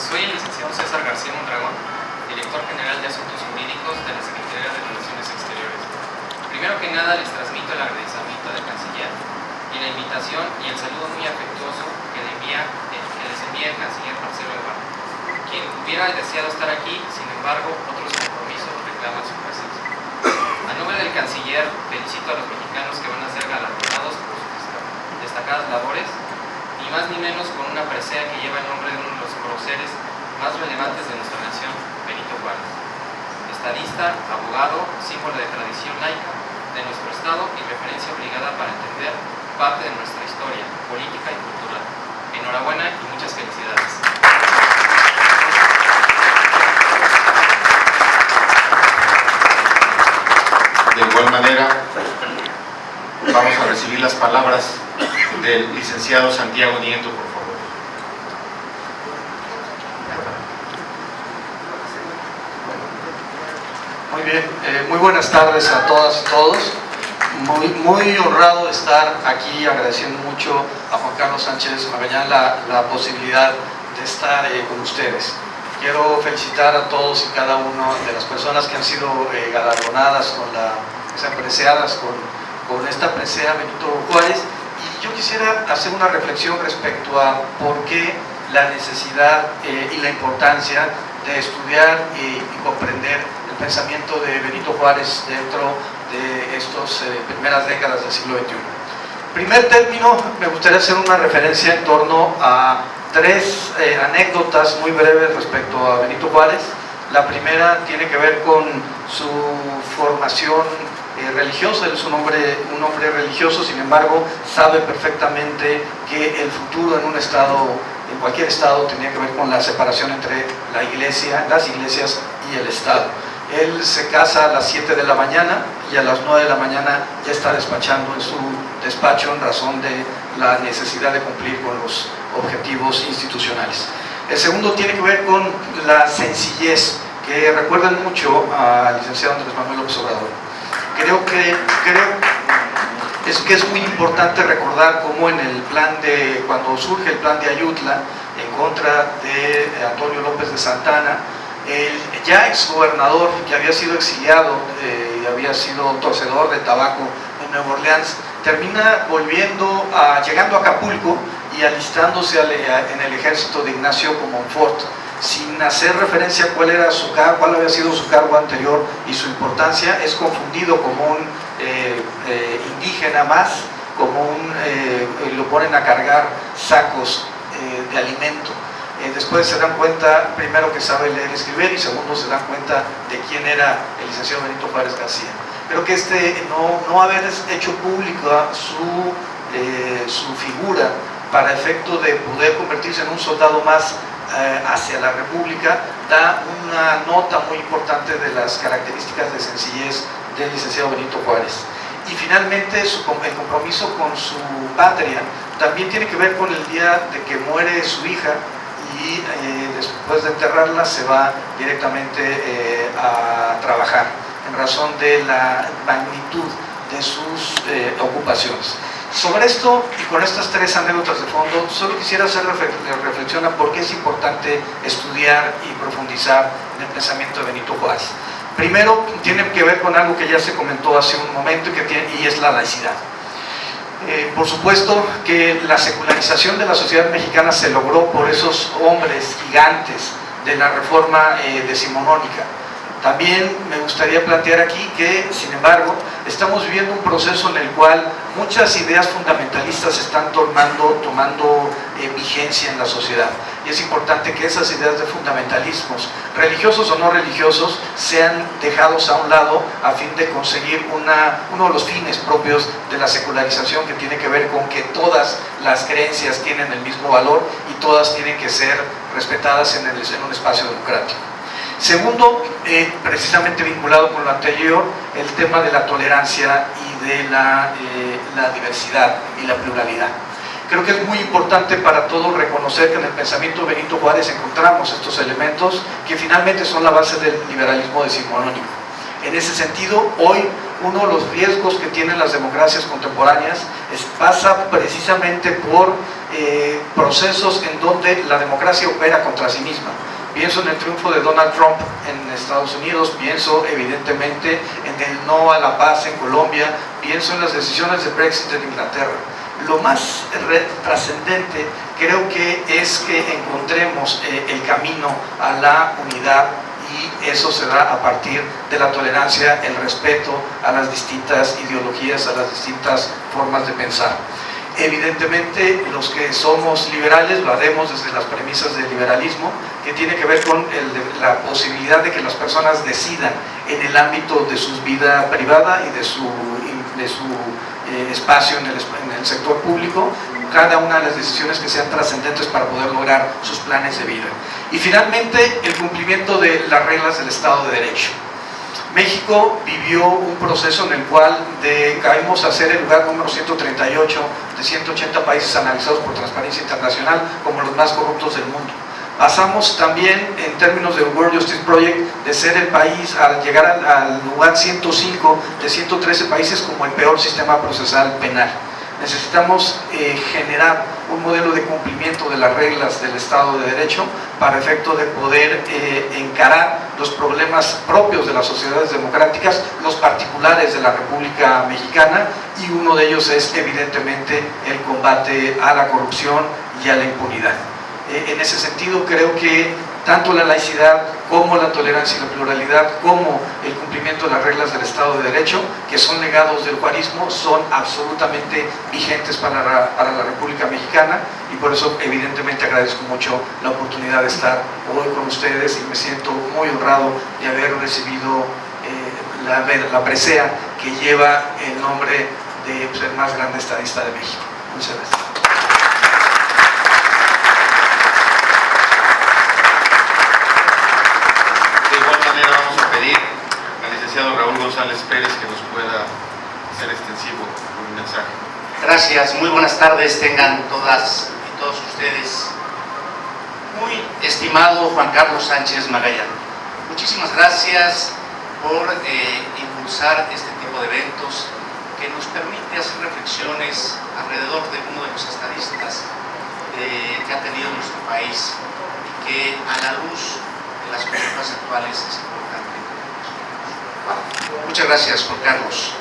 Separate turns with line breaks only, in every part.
Soy el licenciado César García Mondragón, director general de Asuntos Jurídicos de la Secretaría de Relaciones Exteriores. Primero que nada, les transmito el agradecimiento del canciller y la invitación y el saludo muy afectuoso que les envía el canciller Marcelo Ebrard, quien hubiera deseado estar aquí, sin embargo, otros compromisos reclaman su presencia. A nombre del canciller, felicito a los mexicanos que van a ser galardonados por sus destacadas labores, ni más ni menos con una presea que lleva el nombre de uno de los próceres más relevantes de nuestra nación, Benito Juárez. Estadista, abogado, símbolo de tradición laica de nuestro Estado y referencia obligada para entender parte de nuestra historia, política y cultural. Enhorabuena y muchas felicidades.
De igual manera, vamos a recibir las palabras del licenciado Santiago Nieto, por favor.
Muy bien, muy buenas tardes a todas y todos. Muy honrado de estar aquí, agradeciendo mucho a Juan Carlos Sánchez Magallán la posibilidad de estar con ustedes. Quiero felicitar a todos y cada una de las personas que han sido galardonadas apreciadas con esta presea Benito Juárez, y yo quisiera hacer una reflexión respecto a por qué la necesidad y la importancia de estudiar y comprender el pensamiento de Benito Juárez dentro de estas primeras décadas del siglo XXI. En primer término, me gustaría hacer una referencia en torno a tres anécdotas muy breves respecto a Benito Juárez. La primera tiene que ver con su formación religiosa. Él es un hombre religioso, sin embargo, sabe perfectamente que el futuro en un estado, en cualquier estado, tenía que ver con la separación entre la iglesia, las iglesias y el Estado. Él se casa a las 7 de la mañana y a las 9 de la mañana ya está despachando en su despacho en razón de la necesidad de cumplir con los objetivos institucionales. El segundo tiene que ver con la sencillez, que recuerdan mucho al licenciado Andrés Manuel López Obrador. Creo que es muy importante recordar cómo cuando surge el plan de Ayutla en contra de Antonio López de Santana, el ya exgobernador, que había sido exiliado y había sido torcedor de tabaco en Nueva Orleans, termina llegando a Acapulco y alistándose en el ejército de Ignacio Comonfort, sin hacer referencia a cuál había sido su cargo anterior y su importancia. Es confundido como un indígena más, lo ponen a cargar sacos de alimento. Después se dan cuenta, primero, que sabe leer y escribir, y segundo, se dan cuenta de quién era el licenciado Benito Juárez García. Creo que no haber hecho pública su figura para efecto de poder convertirse en un soldado más hacia la República, da una nota muy importante de las características de sencillez del licenciado Benito Juárez. Y finalmente, el compromiso con su patria también tiene que ver con el día de que muere su hija, y después de enterrarla se va directamente a trabajar en razón de la magnitud de sus ocupaciones. Sobre esto y con estas tres anécdotas de fondo, solo quisiera hacer reflexión a por qué es importante estudiar y profundizar en el pensamiento de Benito Juárez. Primero, tiene que ver con algo que ya se comentó hace un momento y es la laicidad. Por supuesto que la secularización de la sociedad mexicana se logró por esos hombres gigantes de la reforma decimonónica. También me gustaría plantear aquí que, sin embargo, estamos viviendo un proceso en el cual muchas ideas fundamentalistas están tomando vigencia en la sociedad, y es importante que esas ideas de fundamentalismos, religiosos o no religiosos, sean dejados a un lado a fin de conseguir uno de los fines propios de la secularización, que tiene que ver con que todas las creencias tienen el mismo valor y todas tienen que ser respetadas en un espacio democrático. Segundo, precisamente vinculado con lo anterior, el tema de la tolerancia y de la diversidad y la pluralidad. Creo que es muy importante para todos reconocer que en el pensamiento de Benito Juárez encontramos estos elementos que finalmente son la base del liberalismo decimonónico. En ese sentido, hoy uno de los riesgos que tienen las democracias contemporáneas pasa precisamente por procesos en donde la democracia opera contra sí misma. Pienso en el triunfo de Donald Trump en Estados Unidos, pienso evidentemente en el no a la paz en Colombia, pienso en las decisiones de Brexit en Inglaterra. Lo más trascendente creo que es que encontremos el camino a la unidad, y eso se da a partir de la tolerancia, el respeto a las distintas ideologías, a las distintas formas de pensar. Evidentemente, los que somos liberales lo haremos desde las premisas del liberalismo, que tiene que ver con la posibilidad de que las personas decidan en el ámbito de su vida privada y de su espacio en el sector público, cada una de las decisiones que sean trascendentes para poder lograr sus planes de vida. Y finalmente, el cumplimiento de las reglas del Estado de Derecho. México vivió un proceso en el cual caímos a ser el lugar número 138 de 180 países analizados por Transparencia Internacional como los más corruptos del mundo. Pasamos también, en términos del World Justice Project, de ser el país, al llegar al lugar 105 de 113 países como el peor sistema procesal penal. Necesitamos generar un modelo de cumplimiento de las reglas del Estado de Derecho para efecto de poder encarar los problemas propios de las sociedades democráticas, los particulares de la República Mexicana, y uno de ellos es evidentemente el combate a la corrupción y a la impunidad. En ese sentido, creo que tanto la laicidad como la tolerancia y la pluralidad, como el cumplimiento de las reglas del Estado de Derecho, que son legados del juarismo, son absolutamente vigentes para la República Mexicana, y por eso evidentemente agradezco mucho la oportunidad de estar hoy con ustedes, y me siento muy honrado de haber recibido la presea que lleva el nombre de el más grande estadista de México. Muchas gracias.
Vamos a pedir al licenciado Raúl González Pérez que nos pueda hacer extensivo un mensaje.
Gracias, muy buenas tardes tengan todas y todos ustedes. Muy estimado Juan Carlos Sánchez Magallán, muchísimas gracias por impulsar este tipo de eventos que nos permite hacer reflexiones alrededor de uno de los estadistas que ha tenido nuestro país, y que a la luz de las condiciones actuales es importante. Muchas gracias, Juan Carlos.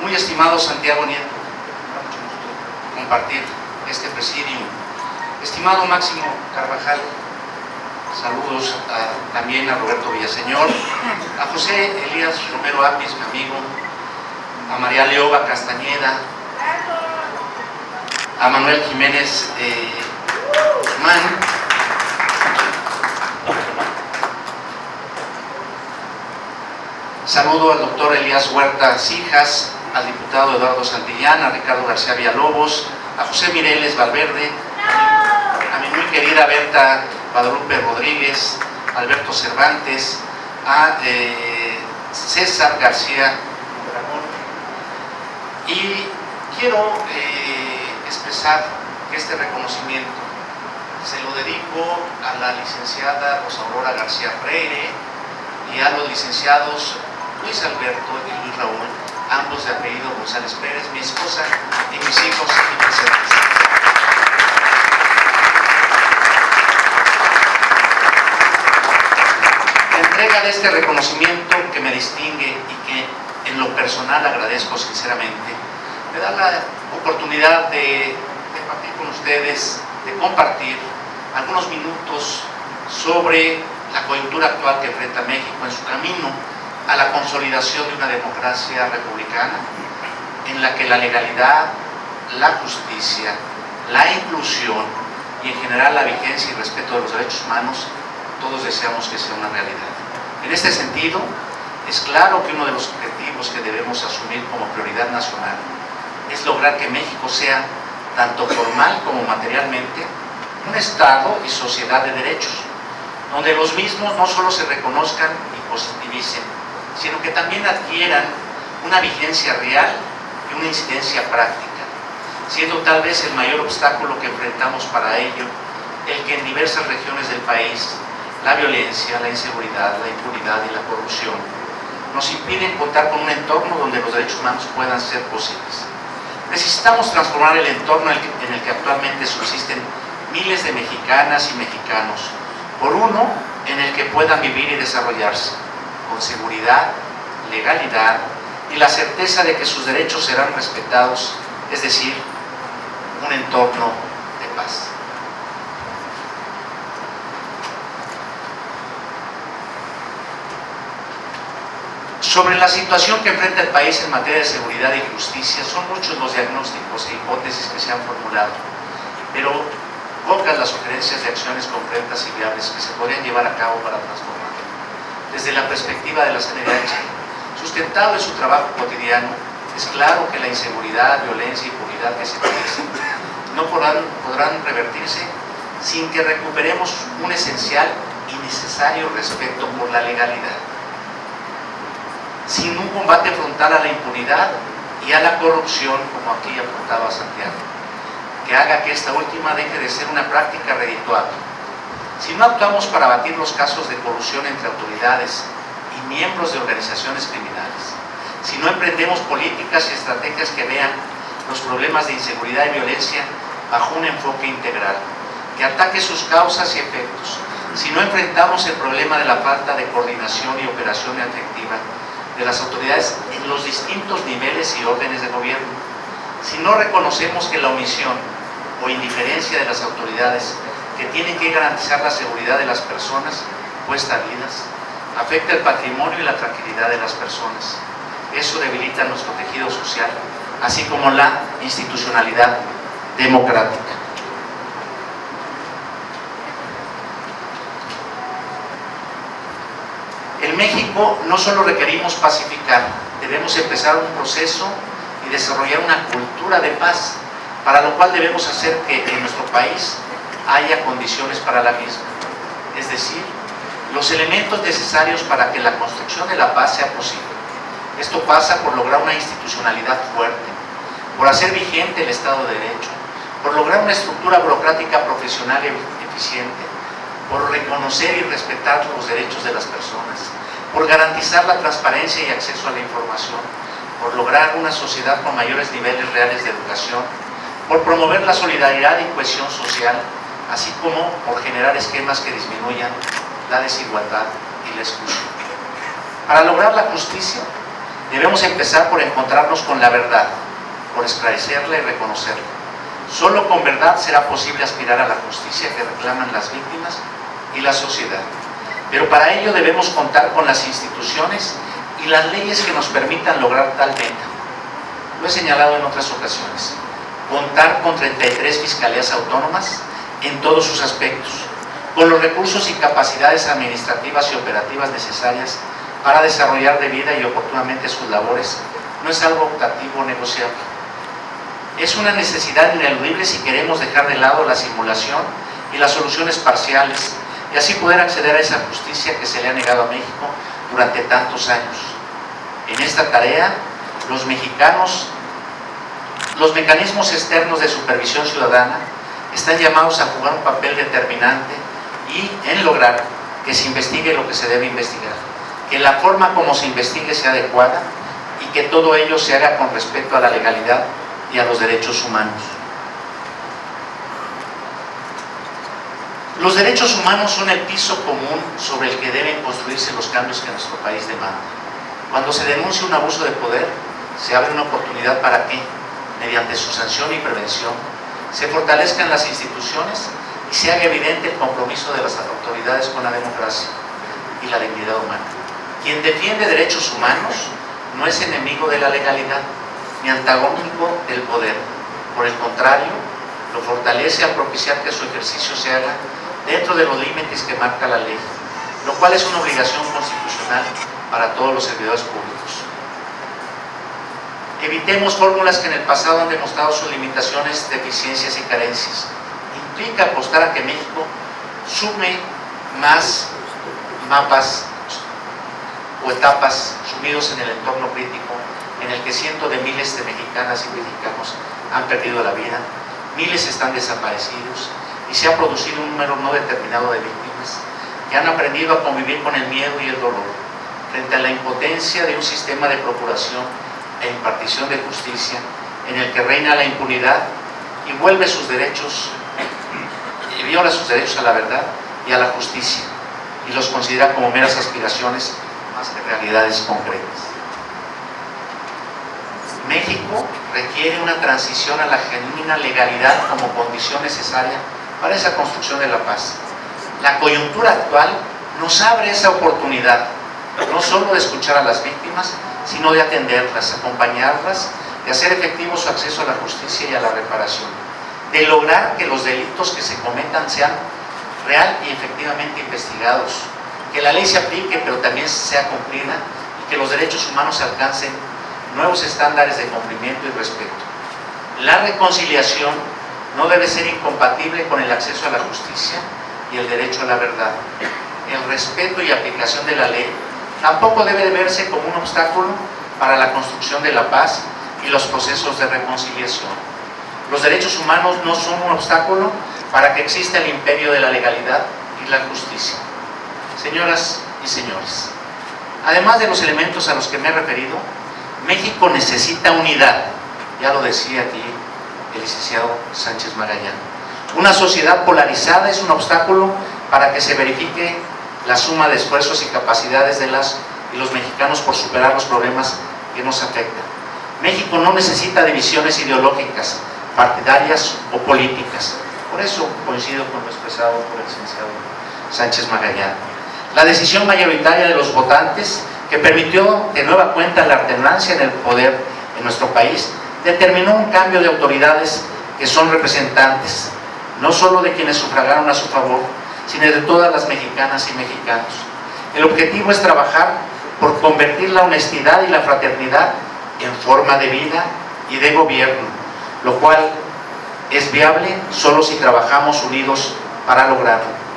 Muy estimado Santiago Nieto, mucho gusto compartir este presidium. Estimado Máximo Carvajal, saludos también a Roberto Villaseñor, a José Elías Romero Apis, mi amigo, a María Leoba Castañeda, a Manuel Jiménez Guzmán, saludo al doctor Elías Huerta Cijas, al diputado Eduardo Santillán, a Ricardo García Villalobos, a José Mireles Valverde, a mi muy querida Berta Guadalupe Rodríguez, Alberto Cervantes, a César García Ramón. Y quiero expresar que este reconocimiento se lo dedico a la licenciada Rosa Aurora García Freire y a los licenciados Luis Alberto y Luis Raúl, ambos de apellido González Pérez, mi esposa y mis hijos aquí presentes. La entrega de este reconocimiento que me distingue y que en lo personal agradezco sinceramente, me da la oportunidad de compartir con ustedes, de compartir algunos minutos sobre la coyuntura actual que enfrenta México en su camino a la consolidación de una democracia republicana en la que la legalidad, la justicia, la inclusión y en general la vigencia y respeto de los derechos humanos, todos deseamos que sea una realidad. En este sentido, es claro que uno de los objetivos que debemos asumir como prioridad nacional es lograr que México sea, tanto formal como materialmente, un Estado y sociedad de derechos, donde los mismos no solo se reconozcan y positivicen, sino que también adquieran una vigencia real y una incidencia práctica, siendo tal vez el mayor obstáculo que enfrentamos para ello el que en diversas regiones del país la violencia, la inseguridad, la impunidad y la corrupción nos impiden contar con un entorno donde los derechos humanos puedan ser posibles. Necesitamos transformar el entorno en el que actualmente subsisten miles de mexicanas y mexicanos, por uno en el que puedan vivir y desarrollarse, con seguridad, legalidad y la certeza de que sus derechos serán respetados, es decir, un entorno de paz. Sobre la situación que enfrenta el país en materia de seguridad y justicia, son muchos los diagnósticos e hipótesis que se han formulado, pero pocas las sugerencias de acciones concretas y viables que se podrían llevar a cabo para transformarlo. Desde la perspectiva de la CNDH, sustentado en su trabajo cotidiano, es claro que la inseguridad, violencia y impunidad que se padecen no podrán revertirse sin que recuperemos un esencial y necesario respeto por la legalidad, sin un combate frontal a la impunidad y a la corrupción, como aquí apuntaba Santiago, que haga que esta última deje de ser una práctica redituable. Si no actuamos para abatir los casos de corrupción entre autoridades y miembros de organizaciones criminales, si no emprendemos políticas y estrategias que vean los problemas de inseguridad y violencia bajo un enfoque integral, que ataque sus causas y efectos, si no enfrentamos el problema de la falta de coordinación y operación efectiva de las autoridades en los distintos niveles y órdenes de gobierno, si no reconocemos que la omisión o indiferencia de las autoridades que tienen que garantizar la seguridad de las personas cuesta vidas, afecta el patrimonio y la tranquilidad de las personas. Eso debilita nuestro tejido social, así como la institucionalidad democrática. En México no solo requerimos pacificar, debemos empezar un proceso y desarrollar una cultura de paz, para lo cual debemos hacer que en nuestro país haya condiciones para la misma, es decir, los elementos necesarios para que la construcción de la paz sea posible. Esto pasa por lograr una institucionalidad fuerte, por hacer vigente el Estado de Derecho, por lograr una estructura burocrática profesional y eficiente, por reconocer y respetar los derechos de las personas, por garantizar la transparencia y acceso a la información, por lograr una sociedad con mayores niveles reales de educación, por promover la solidaridad y cohesión social, así como por generar esquemas que disminuyan la desigualdad y la exclusión. Para lograr la justicia, debemos empezar por encontrarnos con la verdad, por esclarecerla y reconocerla. Solo con verdad será posible aspirar a la justicia que reclaman las víctimas y la sociedad. Pero para ello debemos contar con las instituciones y las leyes que nos permitan lograr tal meta. Lo he señalado en otras ocasiones. Contar con 33 fiscalías autónomas en todos sus aspectos, con los recursos y capacidades administrativas y operativas necesarias para desarrollar debida y oportunamente sus labores, no es algo optativo o negociable. Es una necesidad ineludible si queremos dejar de lado la simulación y las soluciones parciales, y así poder acceder a esa justicia que se le ha negado a México durante tantos años. En esta tarea, los mecanismos externos de supervisión ciudadana están llamados a jugar un papel determinante y en lograr que se investigue lo que se debe investigar, que la forma como se investigue sea adecuada y que todo ello se haga con respeto a la legalidad y a los derechos humanos. Los derechos humanos son el piso común sobre el que deben construirse los cambios que nuestro país demanda. Cuando se denuncia un abuso de poder, se abre una oportunidad para que, mediante su sanción y prevención, se fortalezcan las instituciones y se haga evidente el compromiso de las autoridades con la democracia y la dignidad humana. Quien defiende derechos humanos no es enemigo de la legalidad ni antagónico del poder. Por el contrario, lo fortalece al propiciar que su ejercicio se haga dentro de los límites que marca la ley, lo cual es una obligación constitucional para todos los servidores públicos. Evitemos fórmulas que en el pasado han demostrado sus limitaciones, deficiencias y carencias. Implica apostar a que México sume más mapas o etapas sumidos en el entorno crítico en el que cientos de miles de mexicanas y mexicanos han perdido la vida, miles están desaparecidos y se ha producido un número no determinado de víctimas que han aprendido a convivir con el miedo y el dolor frente a la impotencia de un sistema de procuración e impartición de justicia en el que reina la impunidad y viola sus derechos a la verdad y a la justicia, y los considera como meras aspiraciones más que realidades concretas. México requiere una transición a la genuina legalidad como condición necesaria para esa construcción de la paz. La coyuntura actual nos abre esa oportunidad, no solo de escuchar a las víctimas, sino de atenderlas, acompañarlas, de hacer efectivo su acceso a la justicia y a la reparación, de lograr que los delitos que se cometan sean real y efectivamente investigados, que la ley se aplique pero también sea cumplida y que los derechos humanos alcancen nuevos estándares de cumplimiento y respeto. La reconciliación no debe ser incompatible con el acceso a la justicia y el derecho a la verdad. El respeto y aplicación de la ley tampoco debe verse como un obstáculo para la construcción de la paz y los procesos de reconciliación. Los derechos humanos no son un obstáculo para que exista el imperio de la legalidad y la justicia. Señoras y señores, además de los elementos a los que me he referido, México necesita unidad, ya lo decía aquí el licenciado Sánchez Magallán. Una sociedad polarizada es un obstáculo para que se verifique la suma de esfuerzos y capacidades de las y los mexicanos por superar los problemas que nos afectan. México no necesita divisiones ideológicas, partidarias o políticas. Por eso coincido con lo expresado por el licenciado Sánchez Magallán. La decisión mayoritaria de los votantes, que permitió de nueva cuenta la alternancia en el poder en nuestro país, determinó un cambio de autoridades que son representantes, no solo de quienes sufragaron a su favor, sino de todas las mexicanas y mexicanos. El objetivo es trabajar por convertir la honestidad y la fraternidad en forma de vida y de gobierno, lo cual es viable solo si trabajamos unidos para lograrlo.